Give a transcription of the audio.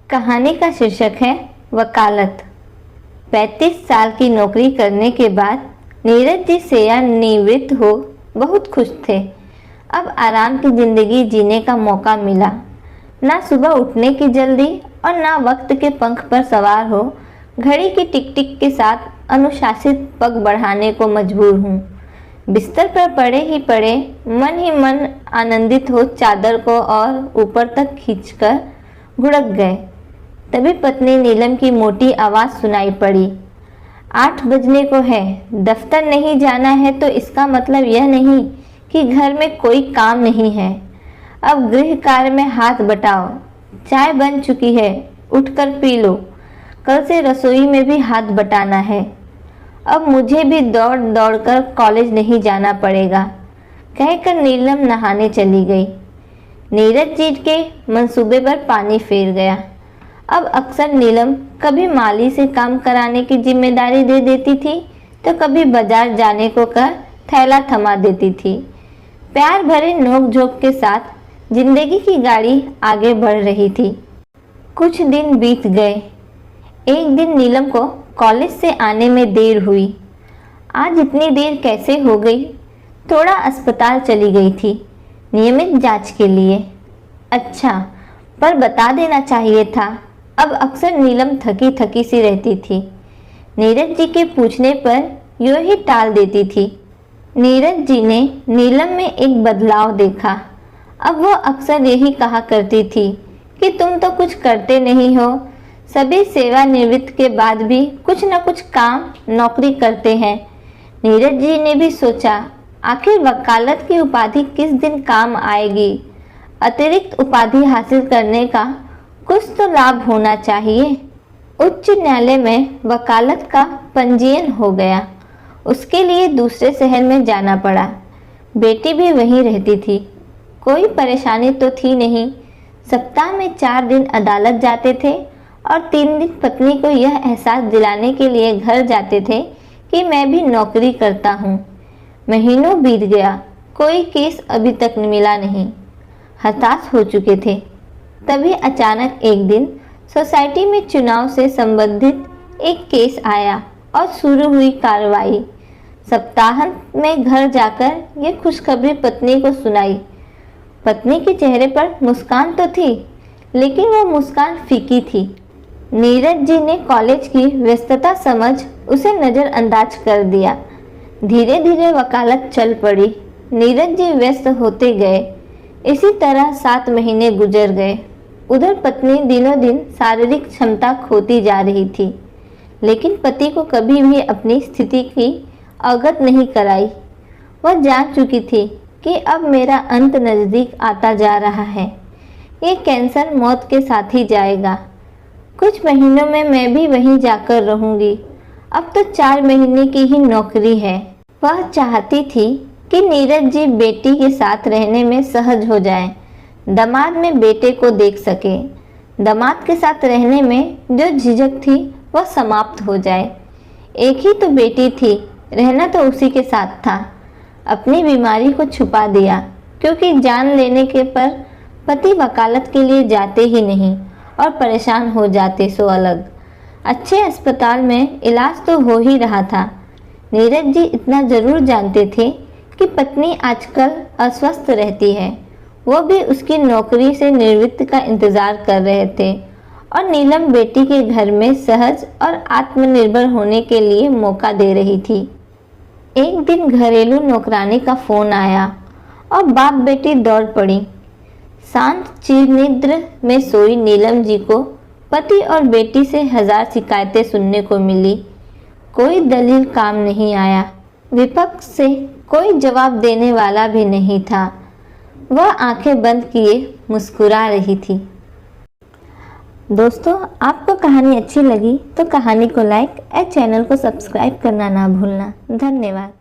कहानी का शीर्षक है वकालत। 35 साल की नौकरी करने के बाद नीरज जी सेवानिवृत्त हो बहुत खुश थे। अब आराम की जिंदगी जीने का मौका मिला। ना सुबह उठने की जल्दी और ना वक्त के पंख पर सवार हो घड़ी की टिक टिक के साथ अनुशासित पग बढ़ाने को मजबूर हूँ। बिस्तर पर पड़े ही पड़े मन ही मन आनंदित हो चादर को और ऊपर तक खींचकर घुड़क गए। तभी पत्नी नीलम की मोटी आवाज़ सुनाई पड़ी। 8 बजने को है, दफ्तर नहीं जाना है तो इसका मतलब यह नहीं कि घर में कोई काम नहीं है। अब गृह कार्य में हाथ बटाओ। चाय बन चुकी है, उठकर पी लो। कल से रसोई में भी हाथ बटाना है। अब मुझे भी दौड़ दौड़ कर कॉलेज नहीं जाना पड़ेगा, कहकर नीलम नहाने चली गई। नीरज जी के मंसूबे पर पानी फेर गया। अब अक्सर नीलम कभी माली से काम कराने की जिम्मेदारी दे देती थी तो कभी बाजार जाने को कह थैला थमा देती थी। प्यार भरे नोक झोंक के साथ जिंदगी की गाड़ी आगे बढ़ रही थी। कुछ दिन बीत गए। एक दिन नीलम को कॉलेज से आने में देर हुई। आज इतनी देर कैसे हो गई? थोड़ा अस्पताल चली गई थी नियमित जांच के लिए। अच्छा, पर बता देना चाहिए था। अब अक्सर नीलम थकी थकी सी रहती थी। नीरज जी के पूछने पर यूं ही टाल देती थी। नीरज जी ने नीलम में एक बदलाव देखा। अब वो अक्सर यही कहा करती थी कि तुम तो कुछ करते नहीं हो। सभी सेवानिवृत्त के बाद भी कुछ न कुछ काम नौकरी करते हैं। नीरज जी ने भी सोचा, आखिर वकालत की उपाधि किस दिन काम आएगी। अतिरिक्त उपाधि हासिल करने का कुछ तो लाभ होना चाहिए। उच्च न्यायालय में वकालत का पंजीयन हो गया। उसके लिए दूसरे शहर में जाना पड़ा। बेटी भी वहीं रहती थी। कोई परेशानी तो थी नहीं। सप्ताह में 4 दिन अदालत जाते थे और 3 दिन पत्नी को यह एहसास दिलाने के लिए घर जाते थे कि मैं भी नौकरी करता हूँ। महीनों बीत गया, कोई केस अभी तक मिला नहीं। हताश हो चुके थे। तभी अचानक एक दिन सोसाइटी में चुनाव से संबंधित एक केस आया और शुरू हुई कार्रवाई। सप्ताहांत में घर जाकर ये खुशखबरी पत्नी को सुनाई। पत्नी के चेहरे पर मुस्कान तो थी, लेकिन वो मुस्कान फीकी थी। नीरज जी ने कॉलेज की व्यस्तता समझ उसे नज़रअंदाज कर दिया। धीरे धीरे वकालत चल पड़ी। नीरज जी व्यस्त होते गए। इसी तरह 7 महीने गुजर गए। उधर पत्नी दिनों दिन शारीरिक क्षमता खोती जा रही थी, लेकिन पति को कभी भी अपनी स्थिति की अवगत नहीं कराई। वह जान चुकी थी कि अब मेरा अंत नज़दीक आता जा रहा है। ये कैंसर मौत के साथ ही जाएगा। कुछ महीनों में मैं भी वहीं जाकर रहूंगी। अब तो 4 महीने की ही नौकरी है। वह चाहती थी कि नीरज जी बेटी के साथ रहने में सहज हो जाएं, दामाद में बेटे को देख सके। दामाद के साथ रहने में जो झिझक थी वह समाप्त हो जाए। एक ही तो बेटी थी, रहना तो उसी के साथ था। अपनी बीमारी को छुपा दिया, क्योंकि जान लेने के पर पति वकालत के लिए जाते ही नहीं और परेशान हो जाते सो अलग। अच्छे अस्पताल में इलाज तो हो ही रहा था। नीरज जी इतना जरूर जानते थे कि पत्नी आजकल अस्वस्थ रहती है। वो भी उसकी नौकरी से निवृत्ति का इंतजार कर रहे थे और नीलम बेटी के घर में सहज और आत्मनिर्भर होने के लिए मौका दे रही थी। एक दिन घरेलू नौकरानी का फोन आया और बाप बेटी दौड़ पड़ी। शांत चिरनिद्र में सोई नीलम जी को पति और बेटी से 1000 शिकायतें सुनने को मिली। कोई दलील काम नहीं आया। विपक्ष से कोई जवाब देने वाला भी नहीं था। वह आंखें बंद किए मुस्कुरा रही थी। दोस्तों, आपको कहानी अच्छी लगी तो कहानी को लाइक और चैनल को सब्सक्राइब करना ना भूलना। धन्यवाद।